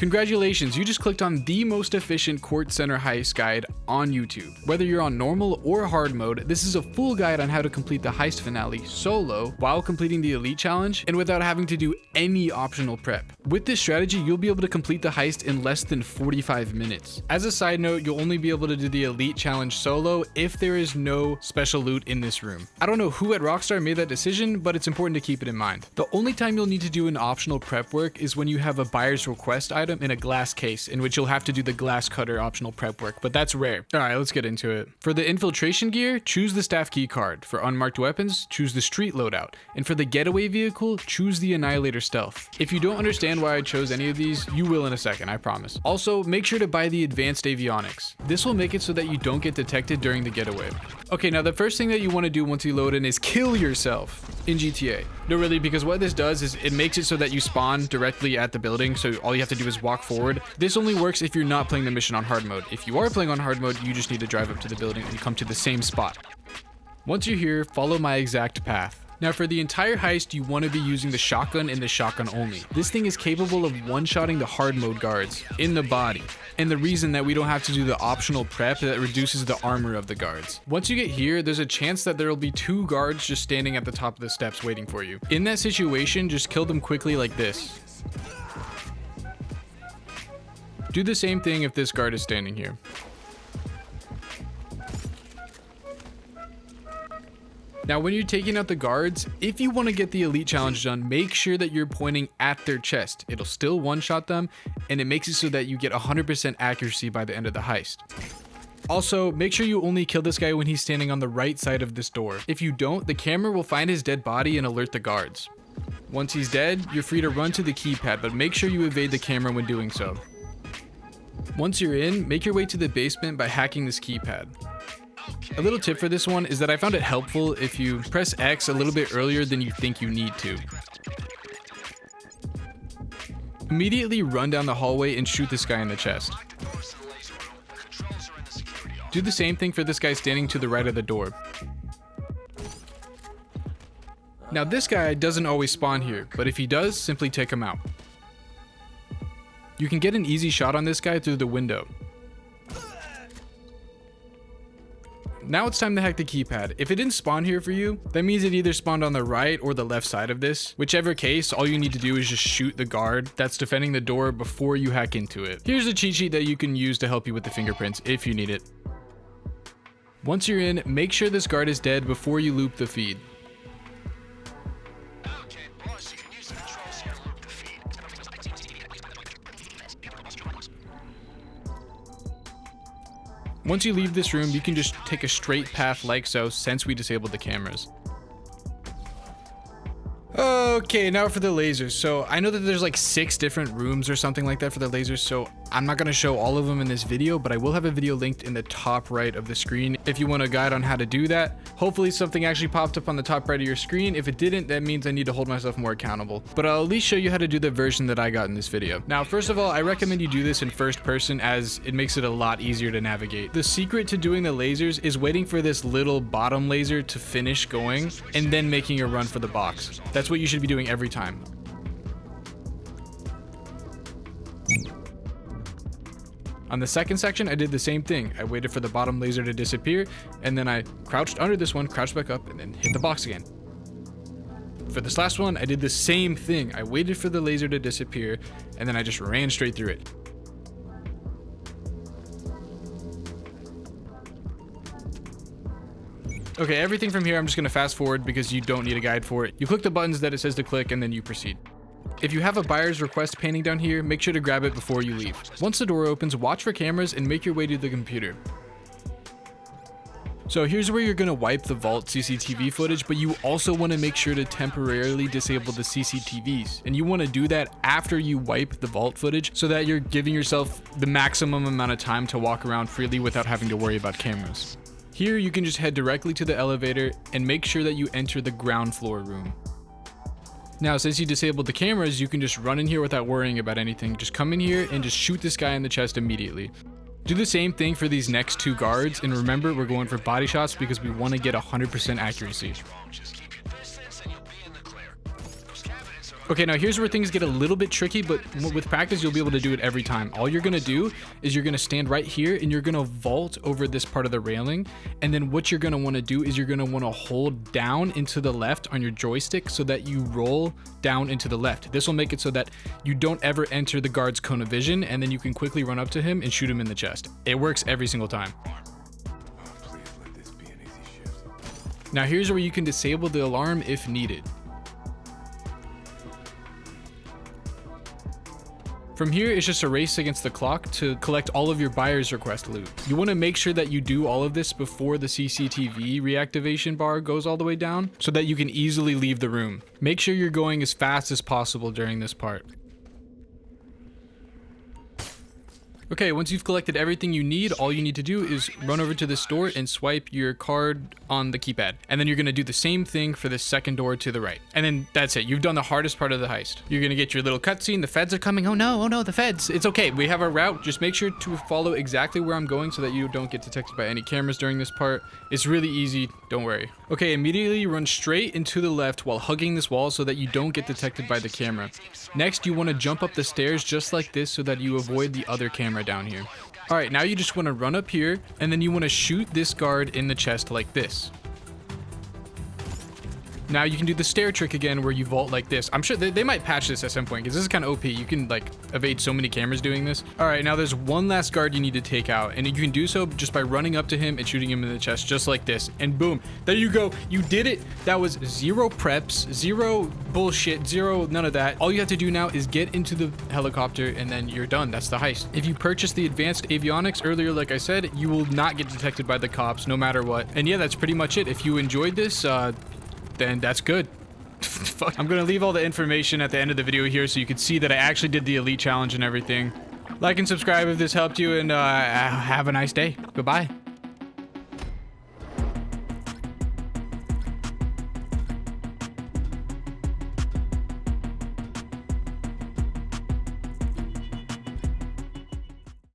Congratulations, you just clicked on the most efficient Kortz Center heist guide on YouTube. Whether you're on normal or hard mode, this is a full guide on how to complete the heist finale solo while completing the elite challenge and without having to do any optional prep. With this strategy, you'll be able to complete the heist in less than 45 minutes. As a side note, you'll only be able to do the elite challenge solo if there is no special loot in this room. I don't know who at Rockstar made that decision, but it's important to keep it in mind. The only time you'll need to do an optional prep work is when you have a buyer's request item in a glass case, in which you'll have to do the glass cutter optional prep work, but that's rare. Alright, let's get into it. For the infiltration gear, choose the staff key card. For unmarked weapons, choose the street loadout. And for the getaway vehicle, choose the annihilator stealth. If you don't understand why I chose any of these, you will in a second, I promise. Also, make sure to buy the advanced avionics. This will make it so that you don't get detected during the getaway. Okay, now the first thing that you want to do once you load in is kill yourself in GTA. No, really, because what this does is it makes it so that you spawn directly at the building, so all you have to do is walk forward. This only works if you're not playing the mission on hard mode. If you are playing on hard mode, you just need to drive up to the building and come to the same spot. Once you're here, follow my exact path. Now for the entire heist, you want to be using the shotgun and the shotgun only. This thing is capable of one-shotting the hard mode guards in the body. And the reason that we don't have to do the optional prep that reduces the armor of the guards. Once you get here, there's a chance that there will be 2 guards just standing at the top of the steps waiting for you. In that situation, just kill them quickly like this. Do the same thing if this guard is standing here. Now, when you're taking out the guards, if you want to get the elite challenge done, make sure that you're pointing at their chest. It'll still one-shot them, and it makes it so that you get 100% accuracy by the end of the heist. Also, make sure you only kill this guy when he's standing on the right side of this door. If you don't, the camera will find his dead body and alert the guards. Once he's dead, you're free to run to the keypad, but make sure you evade the camera when doing so. Once you're in, make your way to the basement by hacking this keypad. A little tip for this one is that I found it helpful if you press X a little bit earlier than you think you need to. Immediately run down the hallway and shoot this guy in the chest. Do the same thing for this guy standing to the right of the door. Now this guy doesn't always spawn here, but if he does, simply take him out. You can get an easy shot on this guy through the window. Now it's time to hack the keypad. If it didn't spawn here for you, that means it either spawned on the right or the left side of this. Whichever case, all you need to do is just shoot the guard that's defending the door before you hack into it. Here's a cheat sheet that you can use to help you with the fingerprints if you need it. Once you're in, make sure this guard is dead before you loop the feed. Once you leave this room, you can just take a straight path like so, since we disabled the cameras. Okay, now for the lasers. So I know that there's like 6 different rooms or something like that for the lasers, so I'm not going to show all of them in this video, but I will have a video linked in the top right of the screen if you want a guide on how to do that. Hopefully something actually popped up on the top right of your screen. If it didn't, that means I need to hold myself more accountable, but I'll at least show you how to do the version that I got in this video. Now, first of all, I recommend you do this in first person as it makes it a lot easier to navigate. The secret to doing the lasers is waiting for this little bottom laser to finish going and then making a run for the box. That's what you should be doing every time. On the second section, I did the same thing. I waited for the bottom laser to disappear, and then I crouched under this one, crouched back up, and then hit the box again. For this last one, I did the same thing. I waited for the laser to disappear, and then I just ran straight through it. Okay, everything from here I'm just going to fast forward because you don't need a guide for it. You click the buttons that it says to click, and then you proceed. If you have a buyer's request painting down here, make sure to grab it before you leave. Once the door opens, watch for cameras and make your way to the computer. So here's where you're going to wipe the vault CCTV footage, but you also want to make sure to temporarily disable the CCTVs. And you want to do that after you wipe the vault footage so that you're giving yourself the maximum amount of time to walk around freely without having to worry about cameras. Here you can just head directly to the elevator and make sure that you enter the ground floor room. Now, since you disabled the cameras, you can just run in here without worrying about anything. Just come in here and just shoot this guy in the chest immediately. Do the same thing for these next 2 guards, and remember, we're going for body shots because we want to get 100% accuracy. Okay, now here's where things get a little bit tricky, but with practice, you'll be able to do it every time. All you're gonna do is you're gonna stand right here and you're gonna vault over this part of the railing. And then what you're gonna wanna do is you're gonna wanna hold down into the left on your joystick so that you roll down into the left. This will make it so that you don't ever enter the guard's cone of vision, and then you can quickly run up to him and shoot him in the chest. It works every single time. Now here's where you can disable the alarm if needed. From here, it's just a race against the clock to collect all of your buyer's request loot. You want to make sure that you do all of this before the CCTV reactivation bar goes all the way down so that you can easily leave the room. Make sure you're going as fast as possible during this part. Okay, once you've collected everything you need, all you need to do is run over to the store and swipe your card on the keypad. And then you're gonna do the same thing for the second door to the right. And then that's it. You've done the hardest part of the heist. You're gonna get your little cutscene. The feds are coming. Oh no, the feds. It's okay. We have our route. Just make sure to follow exactly where I'm going so that you don't get detected by any cameras during this part. It's really easy. Don't worry. Okay, immediately run straight into the left while hugging this wall so that you don't get detected by the camera. Next, you wanna jump up the stairs just like this so that you avoid the other camera down here. All right, now you just want to run up here and then you want to shoot this guard in the chest like this. Now you can do the stair trick again where you vault like this. I'm sure they might patch this at some point because this is kind of OP. You can like evade so many cameras doing this. All right, now there's one last guard you need to take out, and you can do so just by running up to him and shooting him in the chest just like this. And boom, there you go. You did it. That was 0 preps, 0 bullshit, 0 none of that. All you have to do now is get into the helicopter and then you're done. That's the heist. If you purchased the advanced avionics earlier, like I said, you will not get detected by the cops no matter what. And yeah, that's pretty much it. If you enjoyed this, then that's good. Fuck. I'm gonna leave all the information at the end of the video here so you can see that I actually did the elite challenge and everything. Like and subscribe if this helped you, and have a nice day. Goodbye.